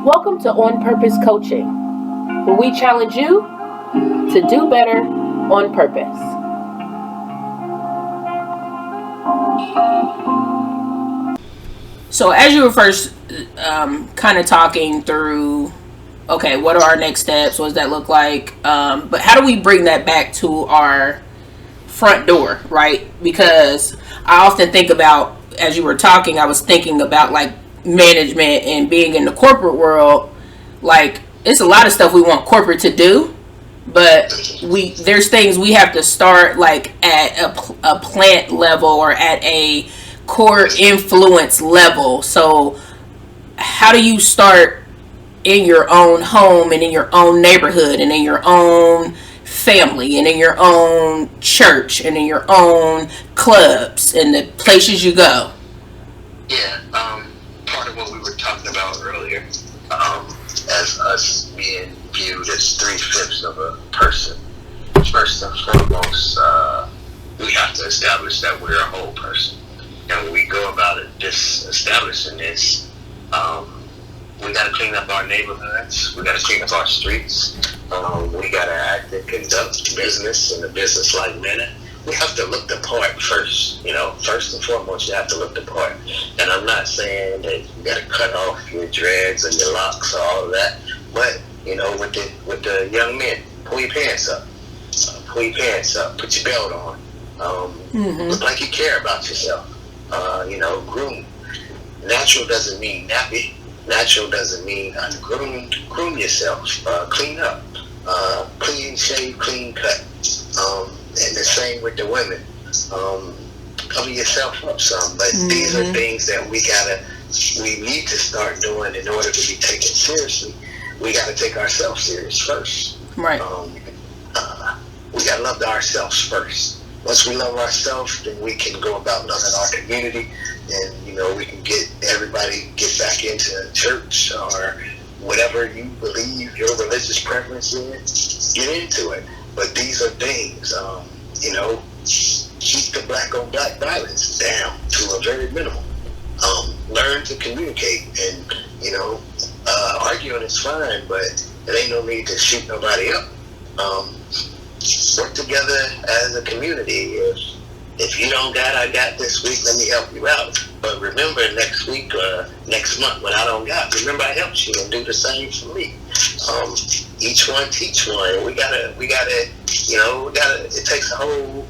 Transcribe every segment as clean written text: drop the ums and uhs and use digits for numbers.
Welcome to On Purpose Coaching, where we challenge you to do better on purpose. So as you were first kind of talking through, okay, what are our next steps? What does that look like? But how do we bring that back to our front door, right? Because I often think about, as you were talking, I was thinking about like management and being in the corporate world. Like, it's a lot of stuff we want corporate to do, but there's things we have to start like at a plant level or at a core influence level. So how do you start in your own home and in your own neighborhood and in your own family and in your own church and in your own clubs and the places you go? Yeah, part of what we were talking about earlier, as us being viewed as 3/5 of a person, first and foremost, we have to establish that we're a whole person. And when we go about it, just establishing this, we got to clean up our neighborhoods. We got to clean up our streets. We got to act and conduct business in a business-like manner. We have to look the part first. First and foremost, you have to look the part. And I'm not saying that you got to cut off your dreads and your locks or all of that. But, with the young men, pull your pants up. Put your belt on. Look like you care about yourself. Groom. Natural doesn't mean nappy. Natural doesn't mean ungroomed. Groom yourself. Clean up. Clean shave, clean cut. And the same with the women. Cover yourself up some. But these are things that we need to start doing in order to be taken seriously. We got to take ourselves serious first. Right. We got to love ourselves first. Once we love ourselves, then we can go about loving our community, and we can get everybody get back into church or whatever you believe your religious preference is. Get into it. But these are things, keep the black on black violence down to a very minimum. Learn to communicate, and arguing is fine, but there ain't no need to shoot nobody up. Work together as a community. If you don't got, I got this week, let me help you out. But remember, next week or next month when I don't got, remember I helped you, and do the same for me. Each one teach one. We gotta, it takes a whole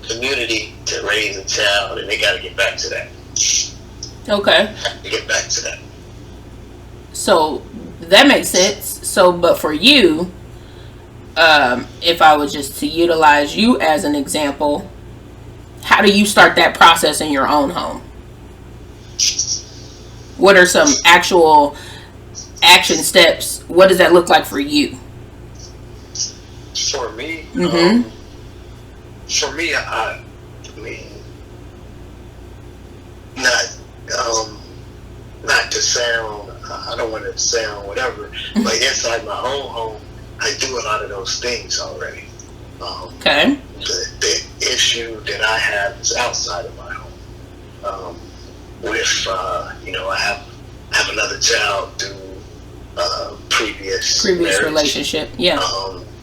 community to raise a child, and they gotta get back to that. Okay. Get back to that. So that makes sense. So, but for you, if I was just to utilize you as an example, how do you start that process in your own home? What are some actual action steps? What does that look like for you? For me, I mean, not to sound, I don't want to sound whatever, but inside my own home, I do a lot of those things already. Okay. The issue that I have is outside of my home. I have another child through previous marriage, relationship. Yeah.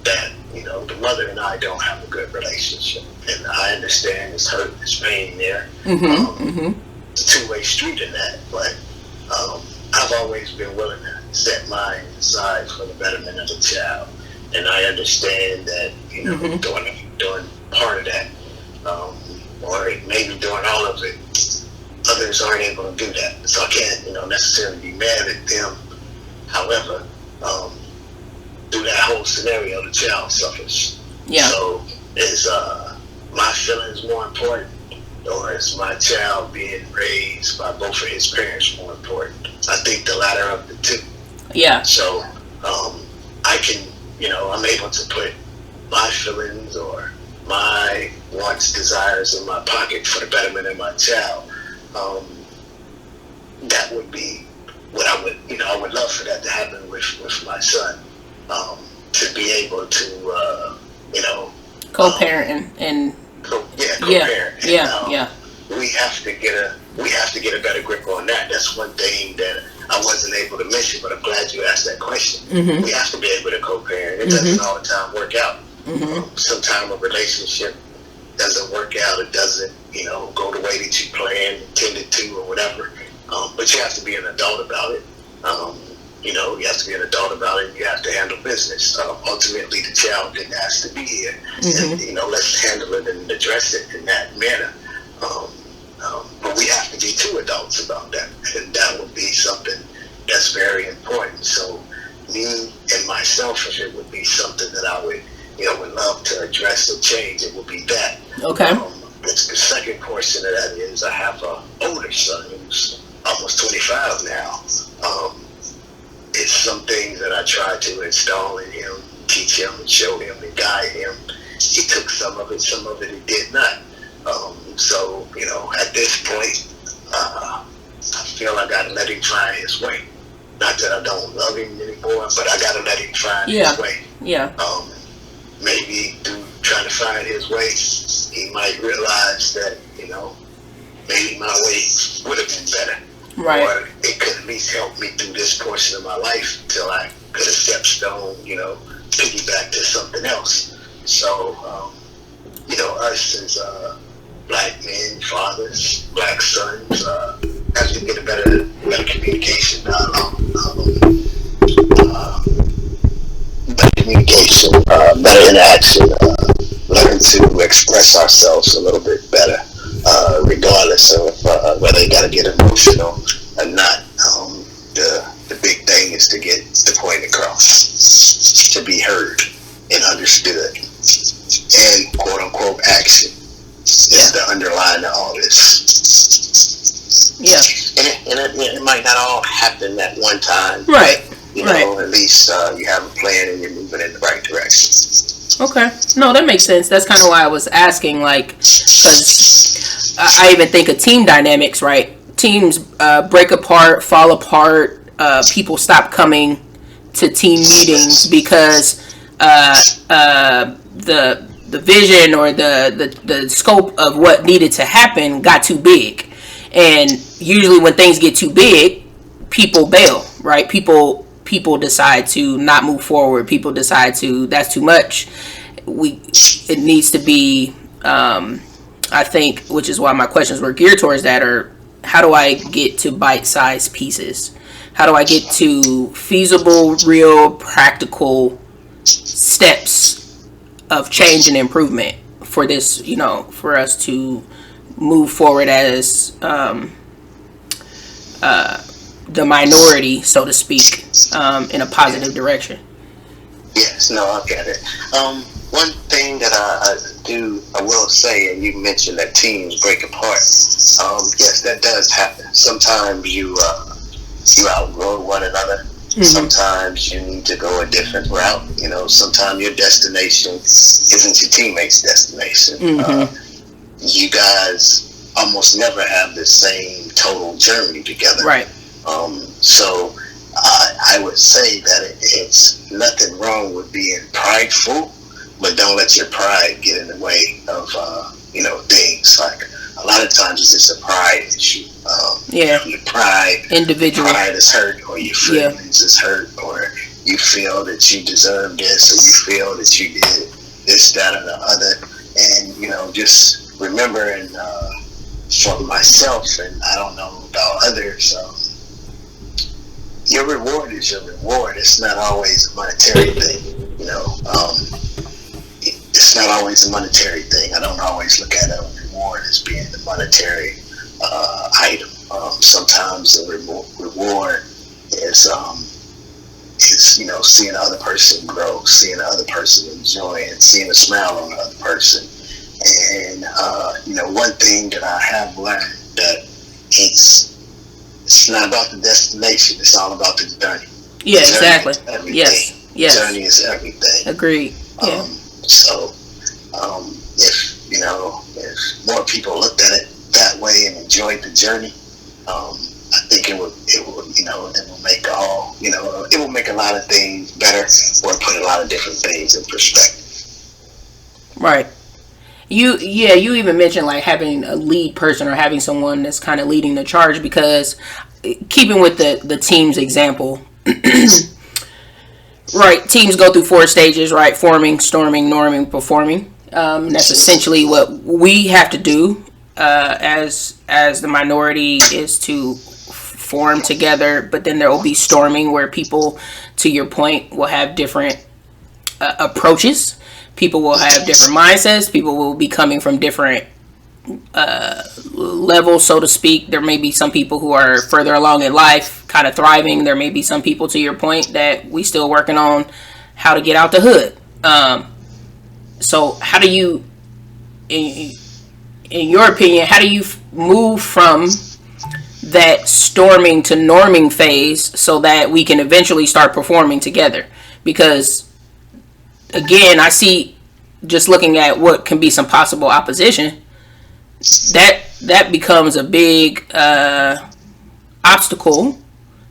That the mother and I don't have a good relationship, and I understand it's hurt, it's pain there. It's a two-way street in that, but I've always been willing to set mine aside for the betterment of the child, and I understand that doing part of that, or maybe doing all of it, others aren't able to do that, so I can't necessarily be mad at them. However, through that whole scenario, the child suffers. Yeah. So is my feelings more important, or is my child being raised by both of his parents more important? I think the latter of the two. Yeah. So I can, I'm able to put my feelings or my wants, desires in my pocket for the betterment of my child. That would be what I would, I would love for that to happen with my son. To be able to, co-parent and co-parent. Yeah. We have to get a better grip on that. That's one thing that I wasn't able to mention, but I'm glad you asked that question. Mm-hmm. We have to be able to co-parent. It Mm-hmm. doesn't all the time work out. Mm-hmm. Sometimes a relationship doesn't work out. It doesn't, go the way that you planned, intended to, or whatever. But you have to be an adult about it. You have to be an adult about it. You have to handle business. Ultimately, the child didn't ask to be here. Mm-hmm. And, let's handle it and address it in that manner. But we have to be two adults about that. And that would be something that's very important. So me and myself, if it would be something that I would love to address and change, it would be that. Okay. The second portion of that is I have an older son who's almost 25 now. It's some things that I try to install in him, teach him, and show him, and guide him. He took some of it he did not. So, at this point, I feel I gotta let him find his way. Not that I don't love him anymore, but I gotta let him find his way. Yeah. Maybe through trying to find his way, he might realize that, maybe my way would have been better. Right. Or it could at least help me through this portion of my life till I could have stepped stone, piggyback to something else. So, us as black men, fathers, black sons, have to get a better communication dialogue. Better communication, better interaction, learn to express ourselves a little bit better, regardless of whether you got to get emotional or not. The big thing is to get the point across, to be heard and understood, and quote unquote action is the underline of all this. Yeah. And it might not all happen at one time. Right. At least you have a plan and you're moving in the right direction. Okay. No, that makes sense. That's kind of why I was asking, because I even think of team dynamics, right? Teams break apart, fall apart. People stop coming to team meetings because the vision or the scope of what needed to happen got too big. And usually when things get too big, people bail, right? People decide to not move forward. People decide to, that's too much. It needs to be, I think, which is why my questions were geared towards that, or how do I get to bite-sized pieces? How do I get to feasible, real, practical steps of change and improvement for this, for us to move forward as the minority, so to speak, in a positive direction? Yes, no, I get it. One thing that I will say, and you mentioned that teams break apart. Yes, that does happen. Sometimes you outgrow one another. Mm-hmm. Sometimes you need to go a different route. Sometimes your destination isn't your teammate's destination. Mm-hmm. You guys almost never have the same total journey together. Right. So I would say that it's nothing wrong with being prideful, but don't let your pride get in the way of things. Like a lot of times it's just a pride issue. Your pride, individual pride is hurt, or your feelings is hurt, or you feel that you deserve this, or you feel that you did this, that, or the other. And just remember, and for myself, and I don't know about others, your reward is your reward. It's not always a monetary thing. It's not always a monetary thing. I don't always look at a reward as being the monetary item. Sometimes the reward is seeing the other person grow, seeing the other person enjoy it, seeing a smile on the other person. And one thing that I have learned, that it's not about the destination, it's all about the journey. Yeah, exactly. Yes. Yes. Journey is everything. Agreed. Yeah. So if more people looked at it that way and enjoyed the journey, I think it will make a lot of things better, or put a lot of different things in perspective. Right. You even mentioned like having a lead person, or having someone that's kind of leading the charge, because keeping with the team's example, right? Teams go through 4 stages, right? Forming, storming, norming, performing. That's essentially what we have to do as the minority, is to form together. But then there will be storming, where people, to your point, will have different approaches. People will have different mindsets. People will be coming from different level, so to speak. There may be some people who are further along in life, kind of thriving. There may be some people, to your point, that we still working on how to get out the hood. So how do you, in your opinion, how do you move from that storming to norming phase so that we can eventually start performing together? Because again, I see, just looking at what can be some possible opposition, that becomes a big obstacle.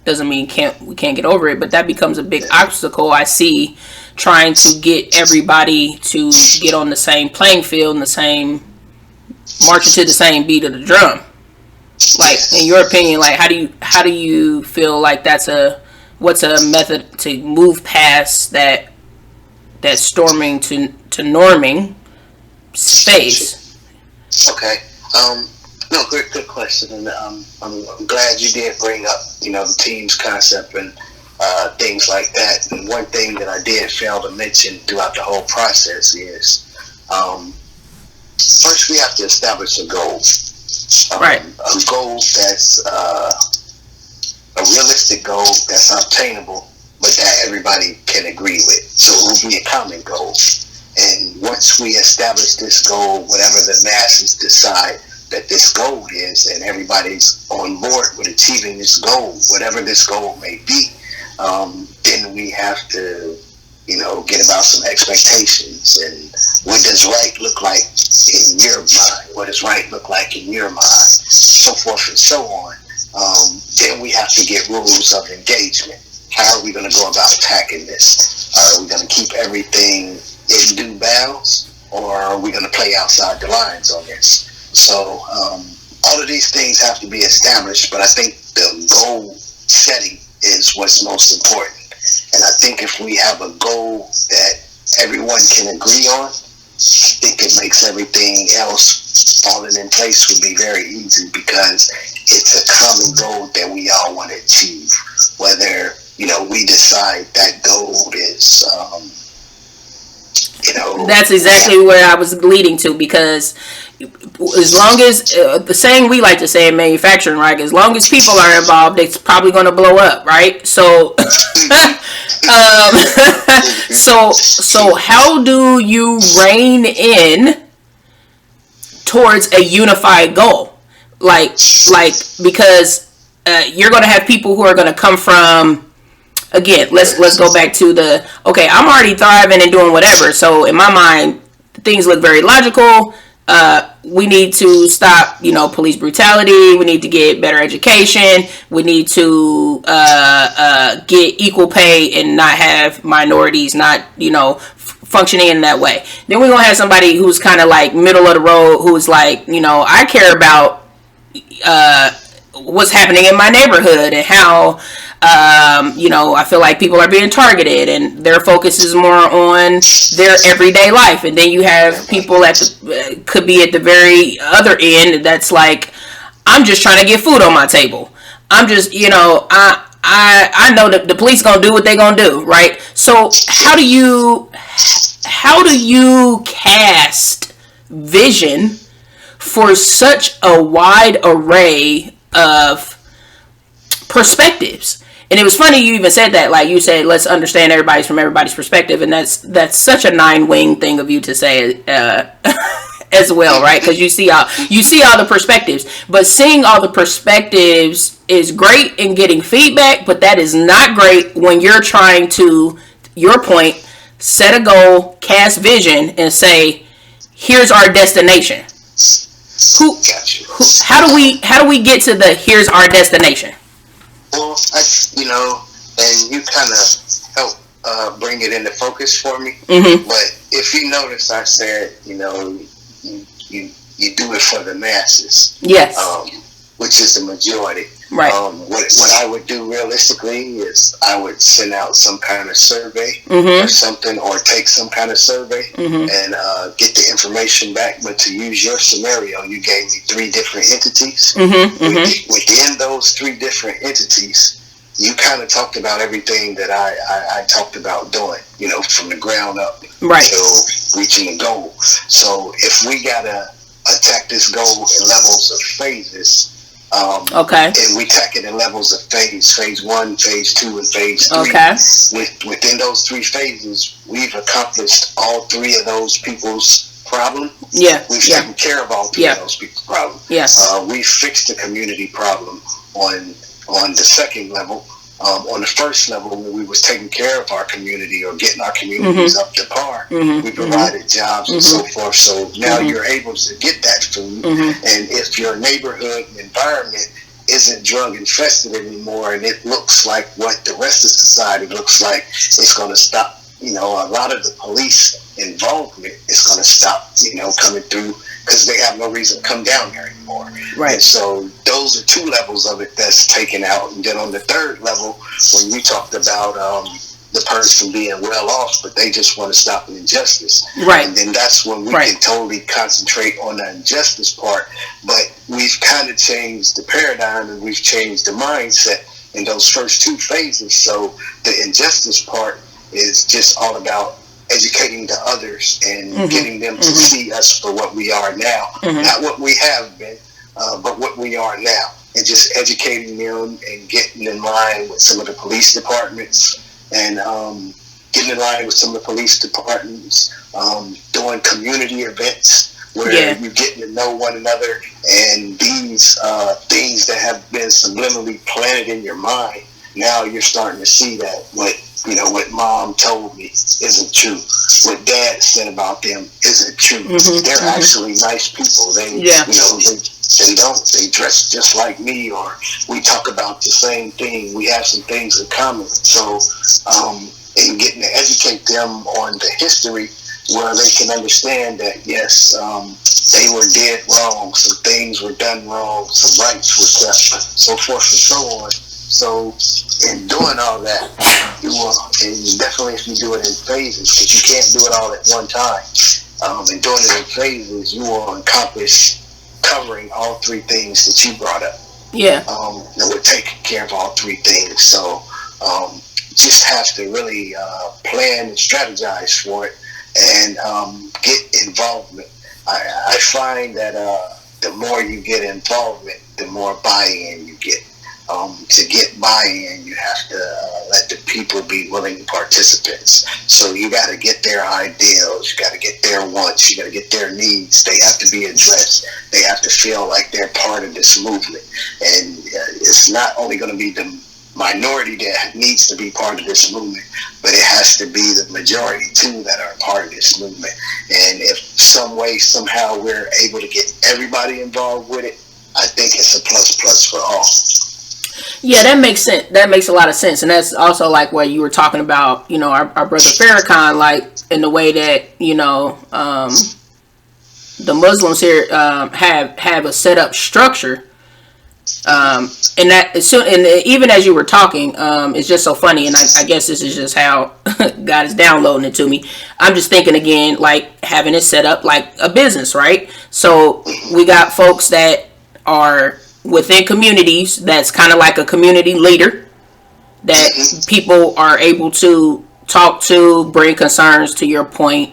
Doesn't mean we can't get over it, but that becomes a big obstacle I see, trying to get everybody to get on the same playing field and the same, marching to the same beat of the drum. Like, in your opinion, like, how do you feel like what's a method to move past that storming to norming phase? Okay. No, good question, and I'm glad you did bring up, the team's concept and things like that. And one thing that I did fail to mention throughout the whole process is, first we have to establish a goal. Right. A goal that's a realistic goal that's obtainable, but that everybody can agree with. So it will be a common goal. And once we establish this goal, whatever the masses decide that this goal is, and everybody's on board with achieving this goal, whatever this goal may be, then we have to, get about some expectations, and what does right look like in your mind? What does right look like in your mind? So forth and so on. Then we have to get rules of engagement. How are we going to go about attacking this? Are we going to keep everything in due bounds, or are we going to play outside the lines on this? So all of these things have to be established, but I think the goal setting is what's most important. And I think if we have a goal that everyone can agree on, I think it makes everything else falling in place would be very easy, because it's a common goal that we all want to achieve. Whether, we decide that goal is, That's exactly where I was leading to, because as long as, the saying we like to say in manufacturing, right, as long as people are involved, it's probably going to blow up, right? So, so how do you rein in towards a unified goal? Like because you're going to have people who are going to come from, again, let's go back to okay, I'm already thriving and doing whatever. So in my mind, things look very logical. We need to stop, police brutality. We need to get better education. We need to get equal pay and not have minorities not, functioning in that way. Then we're going to have somebody who's kind of like middle of the road, who's like, I care about what's happening in my neighborhood and how, I feel like people are being targeted, and their focus is more on their everyday life. And then you have people could be at the very other end that's like, I'm just trying to get food on my table. I'm just, I know that the police gonna do what they gonna do, right? So how do you cast vision for such a wide array of perspectives? And it was funny you even said that, like you said, let's understand everybody's from everybody's perspective, and that's such a 9-wing thing of you to say as well, right? Because you see all the perspectives, but seeing all the perspectives is great in getting feedback, but that is not great when you're trying to, your point, set a goal, cast vision, and say, here's our destination. How do we get to the here's our destination? Well, and you kind of help bring it into focus for me. Mm-hmm. But if you notice, I said, you do it for the masses. Yes. Which is the majority. Right. What I would do realistically is I would send out some kind of survey or Mm-hmm. something, or take some kind of survey Mm-hmm. and get the information back. But to use your scenario, you gave me 3 different entities. Mm-hmm. Mm-hmm. Within those 3 different entities, you kind of talked about everything that I talked about doing, from the ground up Right. to reaching the goal. So if we got to attack this goal in levels of phases, Okay. and we attack it in levels of phase 1, phase 2, and phase 3. Okay. Within those 3 phases, we've accomplished all 3 of those people's problem. Yeah. We've Yeah. taken care of all 3 Yeah. of those people's problem. Yeah. We fixed the community problem on the second level. On the first level, when we was taking care of our community or getting our communities up to par, we provided jobs and so forth. So now you're able to get that food. And if your neighborhood environment isn't drug infested anymore, and it looks like what the rest of society looks like, it's going to stop. A lot of the police involvement is going to stop, coming through, because they have no reason to come down here anymore. Right. And so those are 2 levels of it that's taken out. And then on the 3rd level, when you talked about the person being well off, but they just want to stop an injustice. Right. And then that's when we can totally concentrate on the injustice part. But we've kind of changed the paradigm, and we've changed the mindset in those first 2 phases. So the injustice part is just all about educating the others and getting them to see us for what we are now. Not what we have been, but what we are now. And just educating them and getting in line with some of the police departments, and getting in line with some of the police departments, doing community events where you're getting to know one another, and these things that have been subliminally planted in your mind, now you're starting to see that what mom told me isn't true. What dad said about them isn't true. They're actually nice people. They they dress just like me, or we talk about the same thing. We have some things in common. So, and getting to educate them on the history, where they can understand that, yes, they were dead wrong, some things were done wrong, some rights were kept, so forth and so on. So in doing all that, you will, and definitely if you do it in phases, because you can't do it all at one time, and doing it in phases, you will accomplish covering all 3 things that you brought up. Yeah. And we're taking care of all 3 things. So just have to really plan and strategize for it, and get involvement. I find that the more you get involvement, the more buy-in you get. To get buy-in, you have to let the people be willing participants. So you got to get their ideals, you got to get their wants, you got to get their needs. They have to be addressed. They have to feel like they're part of this movement. And it's not only going to be the minority that needs to be part of this movement, but it has to be the majority too that are part of this movement. And if some way, somehow we're able to get everybody involved with it, I think it's a plus for all. Yeah, that makes sense. That makes a lot of sense. And that's also like what you were talking about, our brother Farrakhan, like in the way that, the Muslims here have a set up structure. And that and even as you were talking, it's just so funny. And I guess this is just how God is downloading it to me. I'm just thinking again, like having it set up like a business, right? So we got folks that are within communities, that's kind of like a community leader that people are able to talk to, bring concerns, to your point,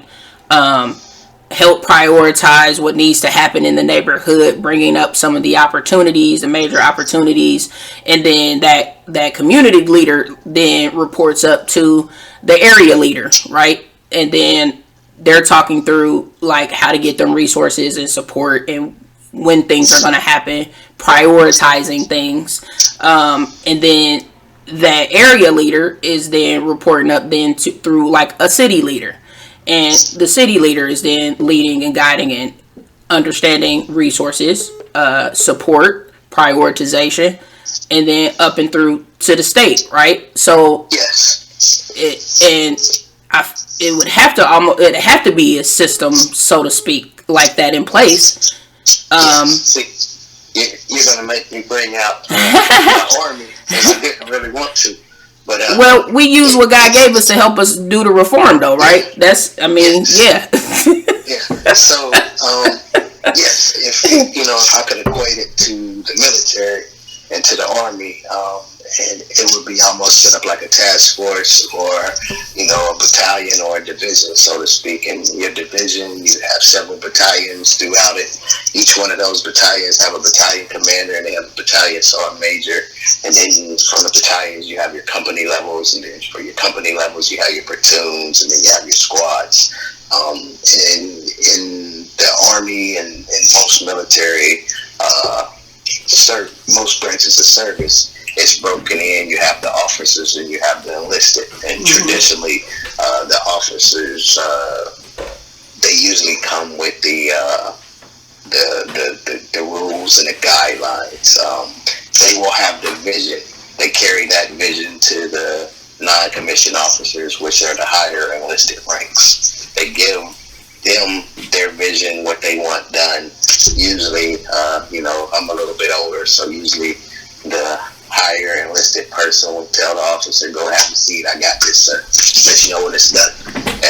help prioritize what needs to happen in the neighborhood, bringing up some of the opportunities and major opportunities. And then that community leader then reports up to the area leader, right? And then they're talking through like how to get them resources and support, and when things are going to happen, prioritizing things. And then that area leader is then reporting up then through like a city leader. And the city leader is then leading and guiding and understanding resources, support, prioritization, and then up and through to the state, right? So yes, it would have to be a system, so to speak, like that in place. you're gonna make me bring out my army, and I didn't really want to. But well, we use what God gave us to help us do the reform, though, right? yeah, That's, I mean, yes, yeah. yeah. So yes, if I could equate it to the military and to the army, and it would be almost set up like a task force or a battalion or a division, so to speak. In your division, you have several battalions throughout it. Each one of those battalions have a battalion commander, and they have a battalion sergeant major. And then from the battalions, you have your company levels, and then for your company levels, you have your platoons, and then you have your squads. And in the army and in most military, most branches of service, it's broken in. You have the officers and you have the enlisted. And traditionally, the officers, they usually come with the rules and the guidelines. They will have the vision. They carry that vision to the non-commissioned officers, which are the higher enlisted ranks. They give them their vision, what they want done. Usually, I'm a little bit older, so usually the higher enlisted person will tell the officer, go have a seat, I got this, sir. Let you know when it's done.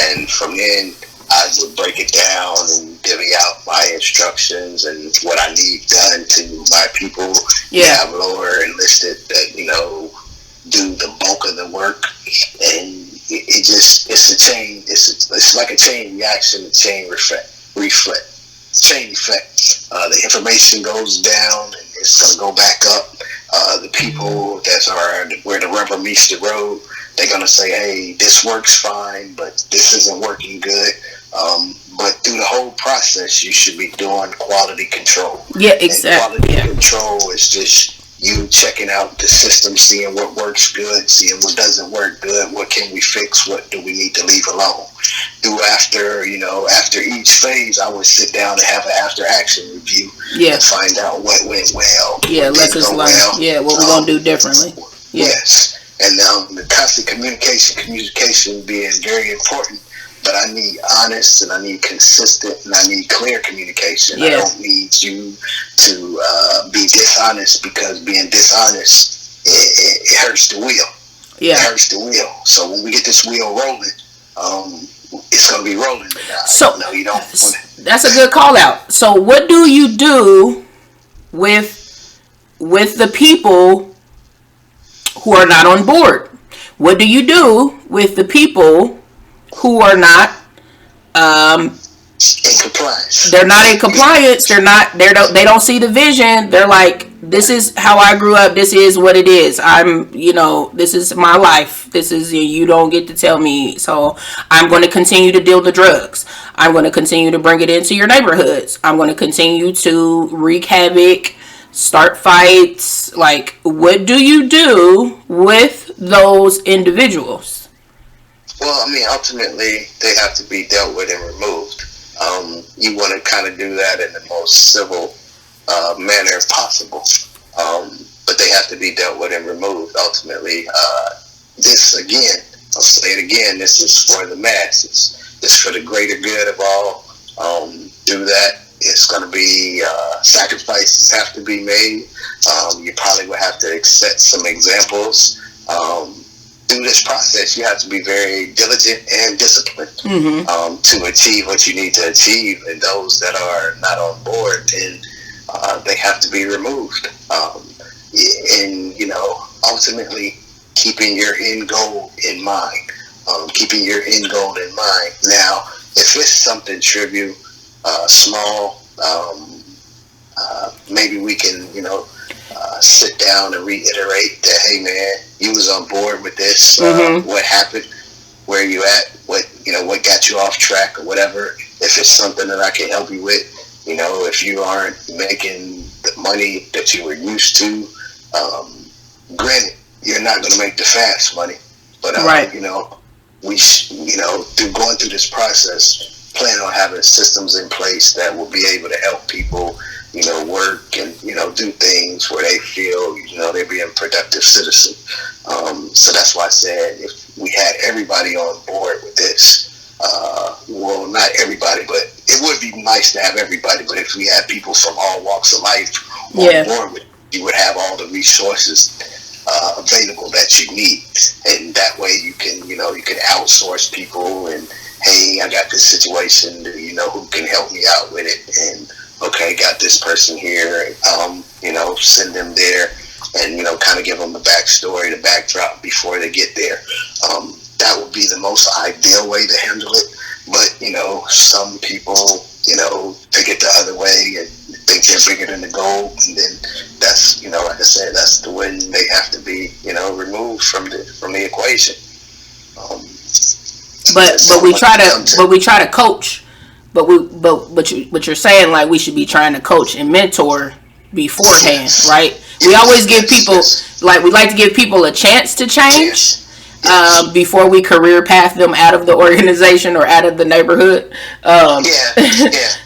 And from then, I would break it down and divvy out my instructions and what I need done to my people. Yeah. You have lower enlisted that, do the bulk of the work. And it's a chain, it's like a chain reaction, a chain chain effect. The information goes down and it's going to go back up. The people that are where the rubber meets the road, they're going to say, hey, this works fine, but this isn't working good. But through the whole process, you should be doing quality control. Yeah, exactly. And quality control is just you checking out the system, seeing what works good, seeing what doesn't work good, what can we fix, what do we need to leave alone. After each phase, I would sit down and have an after-action review and find out what went well. Yeah, lessons learned. Well. Yeah, what we're going to do differently. Yeah. Yes. And the constant communication being very important. But I need honest and I need consistent and I need clear communication. Yeah. I don't need you to be dishonest, because being dishonest, it hurts the wheel. Yeah. It hurts the wheel. So when we get this wheel rolling, it's going to be rolling. So you don't. That's a good call out. So what do you do with the people who are not on board? What do you do with the people who are not in compliance? They're not in compliance. They don't see the vision. They're like, this is how I grew up. This is what it is. This is my life. This is, you don't get to tell me. So I'm going to continue to deal the drugs. I'm going to continue to bring it into your neighborhoods. I'm going to continue to wreak havoc, start fights. Like, what do you do with those individuals? Well, ultimately, they have to be dealt with and removed. You want to kind of do that in the most civil manner possible. But they have to be dealt with and removed. Ultimately, this, again, I'll say it again, this is for the masses. This is for the greater good of all. Do that. It's going to be sacrifices have to be made. You probably will have to set some examples. Through this process, you have to be very diligent and disciplined to achieve what you need to achieve. And those that are not on board, then they have to be removed. Ultimately, keeping your end goal in mind. Now, if it's something trivial, small, maybe we can, sit down and reiterate that, hey man, you was on board with this. What happened? Where you at? What got you off track or whatever? If it's something that I can help you with, if you aren't making the money that you were used to, granted, you're not going to make the fast money, but right. Through going through this process, plan on having systems in place that will be able to help people work and, do things where they feel, they're being productive citizens. So that's why I said if we had everybody on board with this, not everybody, but it would be nice to have everybody, but if we had people from all walks of life on Yeah. board with, you would have all the resources available that you need, and that way you can outsource people, and hey, I got this situation, who can help me out with it, and okay, got this person here, send them there, and kind of give them the backstory, the backdrop before they get there. That would be the most ideal way to handle it, but some people take it the other way and think they're bigger than the goal, and then that's like I said, that's the when they have to be removed from the equation. But we try to coach, but you're saying like we should be trying to coach and mentor beforehand, Yes. right? Yes. We always give Yes. people Yes. like we like to give people a chance to change. Yes. Before we career path them out of the organization or out of the neighborhood. Yeah.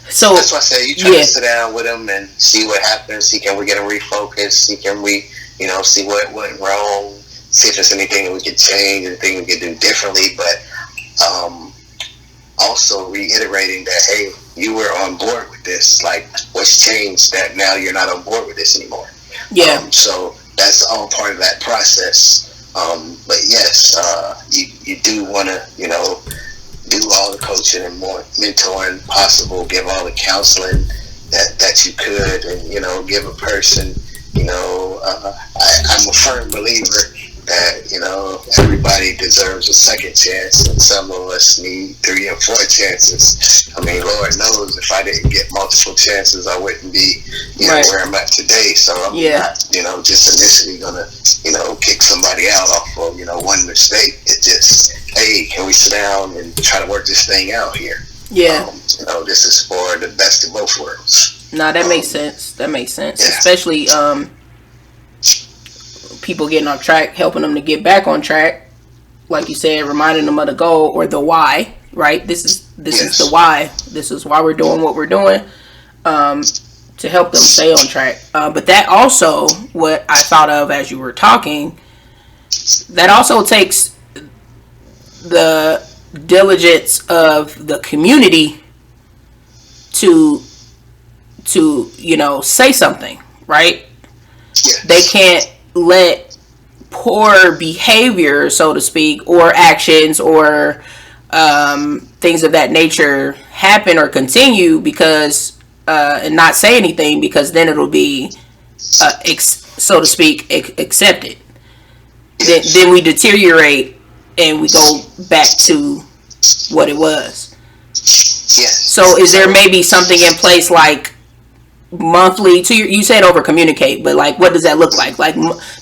So that's why I say you try to sit down with them and see what happens. See, can we get them refocused? See, can we, see what went wrong? See if there's anything that we can change, anything we can do differently. But also reiterating that, hey, you were on board with this. Like, what's changed that now you're not on board with this anymore? Yeah. So that's all part of that process. But yes, you do want to, do all the coaching and more mentoring possible, give all the counseling that you could, and, give a person, I'm a firm believer that, everybody deserves a second chance, and some of us need 3 and 4 chances. I mean, Lord knows if I didn't get multiple chances, I wouldn't be, right. where I'm at today. So I'm not, just initially gonna, kick somebody out off of, one mistake. It just, hey, can we sit down and try to work this thing out here? Yeah. This is for the best of both worlds. No, that makes sense. That makes sense. Yeah. Especially people getting off track, helping them to get back on track. Like you said, reminding them of the goal or the why, right? This is the why. This is why we're doing what we're doing, to help them stay on track. But that also, what I thought of as you were talking, that also takes the diligence of the community to say something, right? Yes. They can't let poor behavior, so to speak, or actions or things of that nature happen or continue because and not say anything, because then it'll be so to speak accepted. Then we deteriorate and we go back to what it was. Yes. So is there maybe something in place like monthly you said over communicate, but like what does that look like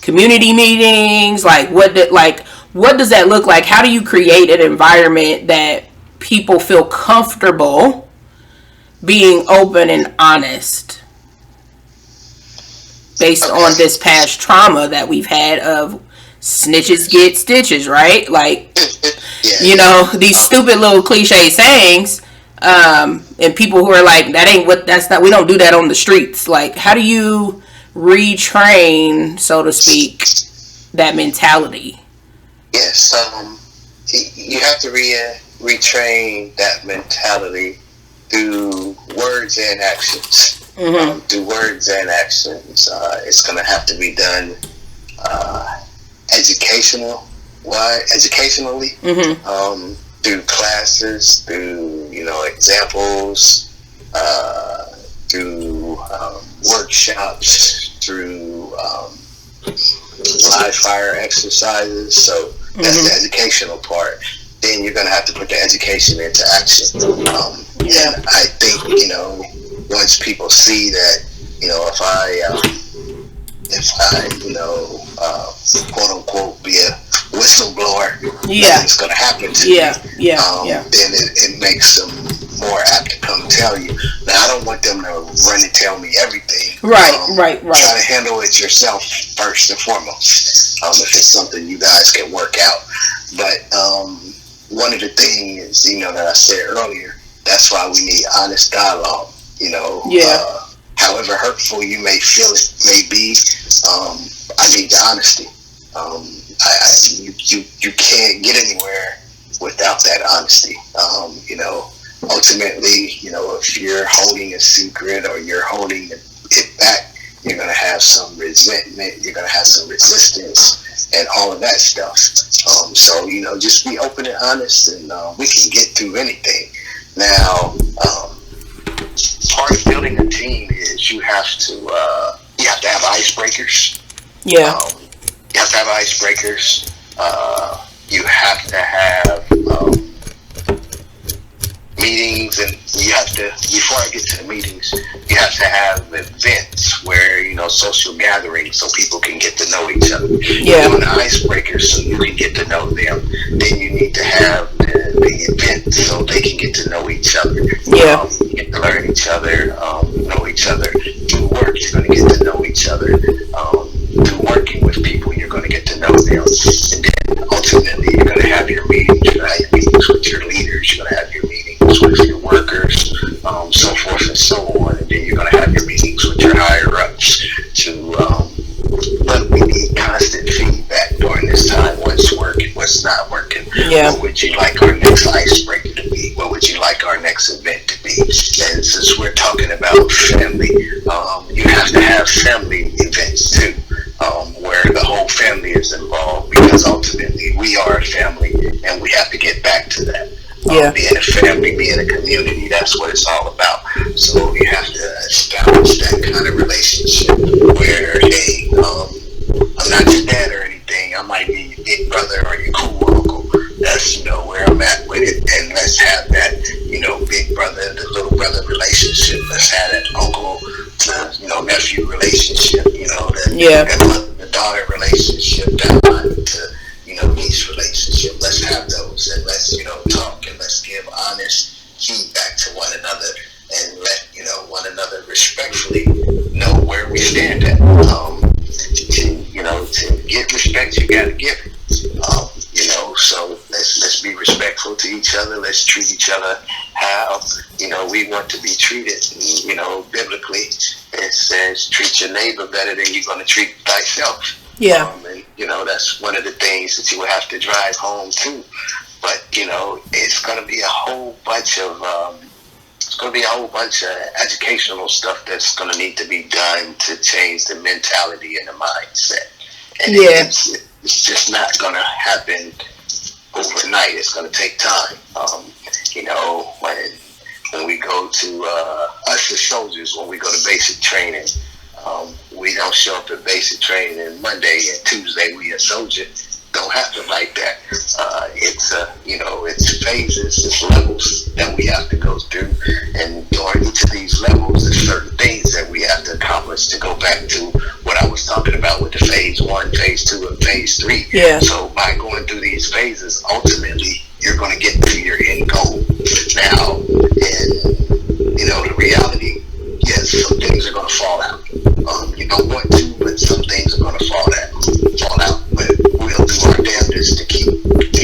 community meetings, like what does that look like? How do you create an environment that people feel comfortable being open and honest based on this past trauma that we've had of snitches get stitches, right? Like these stupid little cliche sayings. And people who are like, we don't do that on the streets. Like, how do you retrain, so to speak, that mentality? Yes, you have to retrain that mentality through words and actions. Mm-hmm. Through words and actions. It's going to have to be done educationally, Mm-hmm. Through classes, through examples, through workshops, through live fire exercises. So that's the educational part. Then you're going to have to put the education into action. And I think once people see that if I quote unquote be a whistleblower, it's going to happen to me. Then it makes them more apt to come tell you. Now, I don't want them to run and tell me everything. Right. Try to handle it yourself first and foremost, if it's something you guys can work out. But one of the things, that I said earlier, that's why we need honest dialogue. However hurtful you may feel it may be, I need the honesty. You can't get anywhere without that honesty. Ultimately, if you're holding a secret or you're holding it back, you're going to have some resentment, you're going to have some resistance, and all of that stuff. So, just be open and honest, and we can get through anything. Now, part of building a team is you have to have icebreakers. Yeah. You have to have icebreakers. You have to have meetings, and you have to, before I get to the meetings, you have to have events where, social gatherings so people can get to know each other. Yeah. Doing the icebreakers so you can get to know them. Then you need to have the event so they can get to know each other. Yeah. Get to learn each other, know each other. Through work, you're going to get to know each other. Through working with people, you're going to get to know them. And then ultimately, you're going to have your meetings. You're going to have your meetings with your leaders. You're going to have your meetings with your workers, so forth and so on. And then you're going to have your meetings with your higher ups but we need constant feedback during this time. What's working, what's not working. Yeah. What would you like our next icebreaker to be? What would you like our next event to be? And since we're talking about family, you have to have family events too, where the whole family is involved, because ultimately we are a family and we have to get back to that. Being a family, being a community, that's what it's all about. So you have to establish that kind of relationship where, hey, I'm not your dad or anything. I might be your big brother or your cool uncle. That's, where I'm at with it. And let's have that, big brother, the little brother relationship. Let's have that uncle to, nephew relationship, that mother-daughter relationship, down to, niece relationship. Let's have those, and let's, talk, and let's give honest feedback to one another, and let, one another respectfully know where we stand at. To get respect, you gotta give it. So let's be respectful to each other. Let's treat each other how, we want to be treated. Biblically, it says, treat your neighbor better than you're going to treat thyself. Yeah. And, that's one of the things that you will have to drive home too. But, it's going to be a whole bunch of, educational stuff that's going to need to be done to change the mentality and the mindset. And it's just not going to happen overnight. It's going to take time. When we go to us as soldiers, when we go to basic training, we don't show up at basic training and Monday and Tuesday we a soldier. Don't happen like that. It's phases, it's levels that we have to go through, and during each of these levels, there's certain things that we have to accomplish to go back to what I was talking about with the phase 1, phase 2, and phase 3. Yeah. So by going through these phases, ultimately, you're going to get to your end goal. Now, and the reality, yes, some things are going to fall out. You don't want to, but some things are going to fall out. But we'll do our damnedest to keep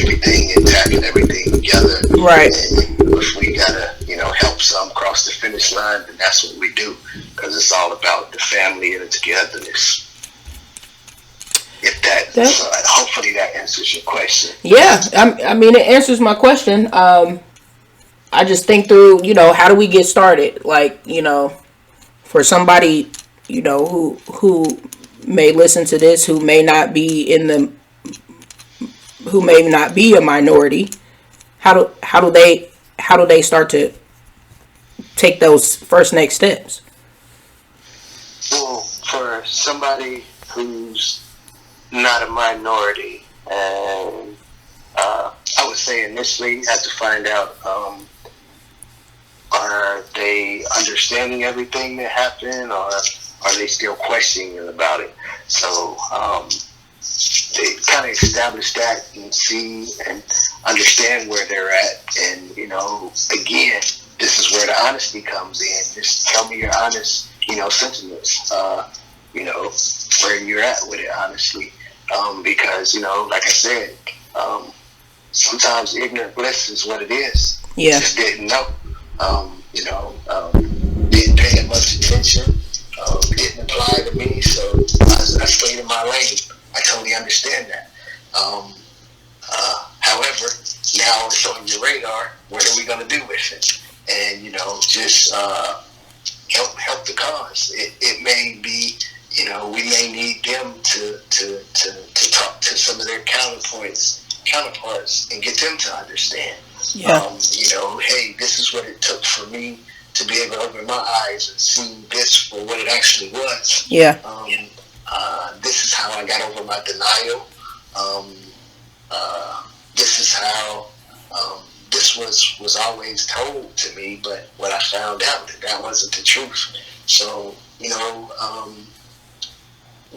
everything intact and everything together. Right. And if we gotta, help some cross the finish line, then that's what we do, because it's all about the family and the togetherness. If hopefully that answers your question. Yeah, I mean, it answers my question. I just think through, how do we get started? Like, for somebody, who may listen to this, who may not be a minority, how do they start to take those first next steps? Well, for somebody who's not a minority, and I would say initially you have to find out, are they understanding everything that happened, or are they still questioning about it? So they kind of establish that and see and understand where they're at. And, again, this is where the honesty comes in. Just tell me your honest, sentiments, where you're at with it, honestly. Because, like I said, sometimes ignorant bliss is what it is. Yeah. Just didn't know. Didn't pay it much attention. Didn't apply to me, so I stayed in my lane. I totally understand that. However, now it's on your radar. What are we going to do with it? And just help the cause. It may be we may need them to talk to some of their counterparts and get them to understand. Yeah. Hey, this is what it took for me to be able to open my eyes and see this for what it actually was. Yeah. This is how I got over my denial. This is how this was always told to me, but what I found out that wasn't the truth. So,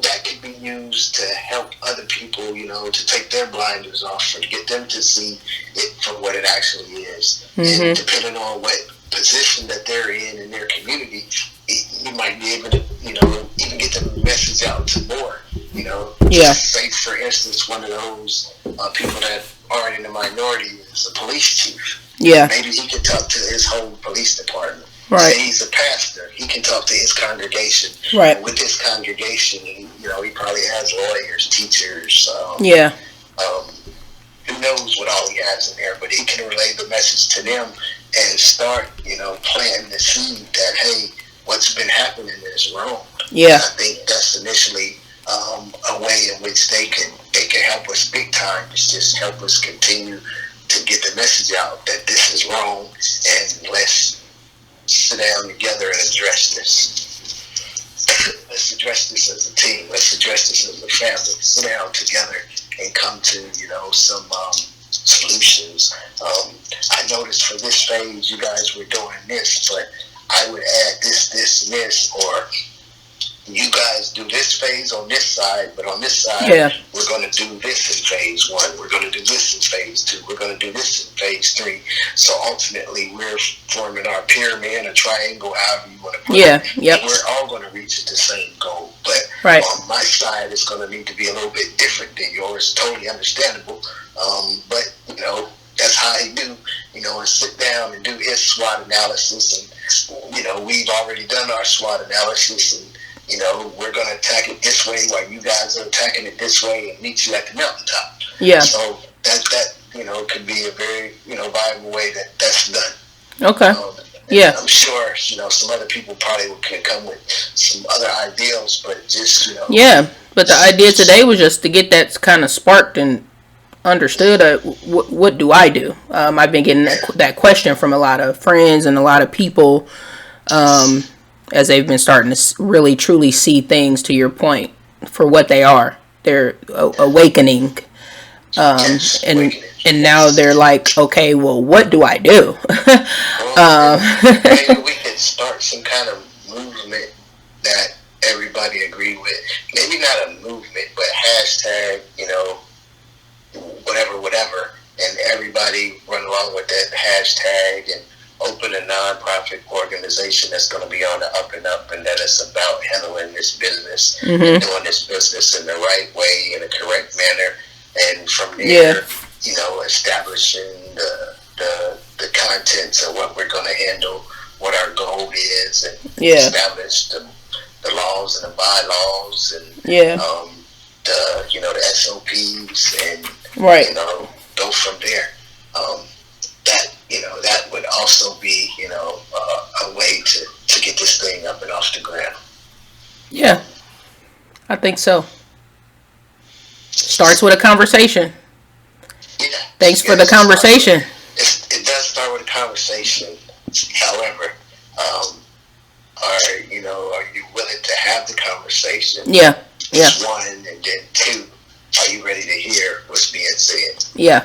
that could be used to help other people, to take their blinders off and get them to see it for what it actually is. Mm-hmm. And depending on what position that they're in their community, you might be able to, even get the message out to more, Yeah. Say, for instance, one of those people that are in the minority is a police chief. Yeah. Maybe he can talk to his whole police department. Right. Say he's a pastor. He can talk to his congregation. Right. And with his congregation, he probably has lawyers, teachers. Yeah. Who knows what all he has in there, but he can relay the message to them and start, planting the seed that, hey, what's been happening is wrong. Yeah. And I think that's initially a way in which they can help us big time. It's just help us continue to get the message out that this is wrong, and let's sit down together and address this. Let's address this as a team. Let's address this as a family. Sit down together and come to, some solutions. I noticed for this phase, you guys were doing this, but I would add this, and this, or you guys do this phase on this side, but on this side, we're going to do this in phase 1. We're going to do this in phase 2. We're going to do this in phase 3. So ultimately, we're forming our pyramid, a triangle, however you want to put it. Yep. We're all going to reach the same goal. But right. On my side, it's going to need to be a little bit different than yours. Totally understandable. But, that's how I do, and sit down and do his SWOT analysis. And, we've already done our SWOT analysis, and we're going to attack it this way while you guys are attacking it this way, and meet you at the mountaintop. Yeah. So that could be a very, viable way that's done. Okay. Yeah. I'm sure, some other people probably can come with some other ideals, but just, Yeah, but the idea today was just to get that kind of sparked and understood. What do I do? I've been getting that question from a lot of friends and a lot of people, as they've been starting to really truly see things, to your point, for what they are. They're awakening. And now they're like, okay, well, what do I do? Maybe we could start some kind of movement that everybody agree with. Maybe not a movement, but hashtag, whatever, and everybody run along with that hashtag and open a non-profit organization that's going to be on the up and up, and that it's about handling this business and doing this business in the right way, in a correct manner, and from there, establishing the contents of what we're going to handle, what our goal is, and establish the laws and the bylaws, and the SOPs, and go from there. That would also be, a way to get this thing up and off the ground. Yeah, I think so. Starts with a conversation. Yeah. Thanks for the conversation. It does start with a conversation. However, are you willing to have the conversation? Yeah. That's one, and then 2, are you ready to hear what's being said? Yeah.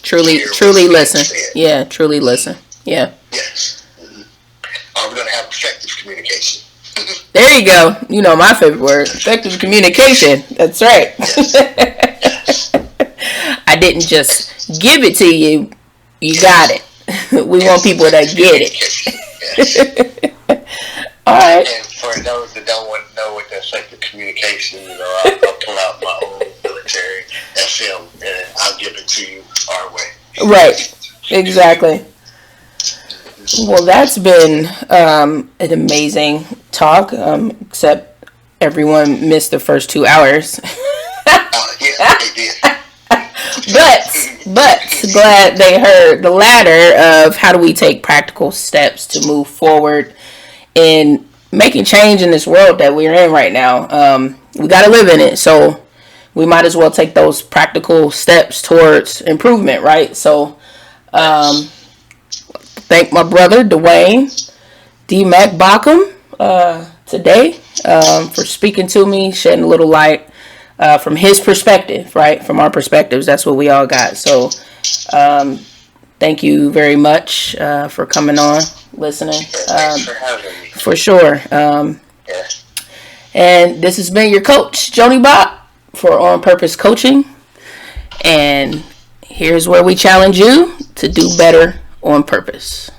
Truly listen. Yeah, truly listen. Yeah. Yes. Mm-hmm. Are we going to have effective communication? There you go. My favorite word, effective communication. That's right. Yes. I didn't just give it to you. You got it. We want people that get it. Yes. All right. And for those that don't want to know what the effective communication, I'll pull out my own military FM and I'll give it to you our way. Right. Exactly. Well, that's been an amazing talk, except everyone missed the first 2 hours. Yeah, they did. But glad they heard the latter of how do we take practical steps to move forward in making change in this world that we're in right now. We got to live in it, so we might as well take those practical steps towards improvement, right? So, thank my brother Dwayne D. Mac Bockham today for speaking to me, shedding a little light from his perspective, right? From our perspectives, that's what we all got. So, thank you very much for coming on, listening. Thanks for having me. For sure. Yeah. And this has been your coach, Joanie Bop, for On Purpose Coaching. And here's where we challenge you to do better on purpose.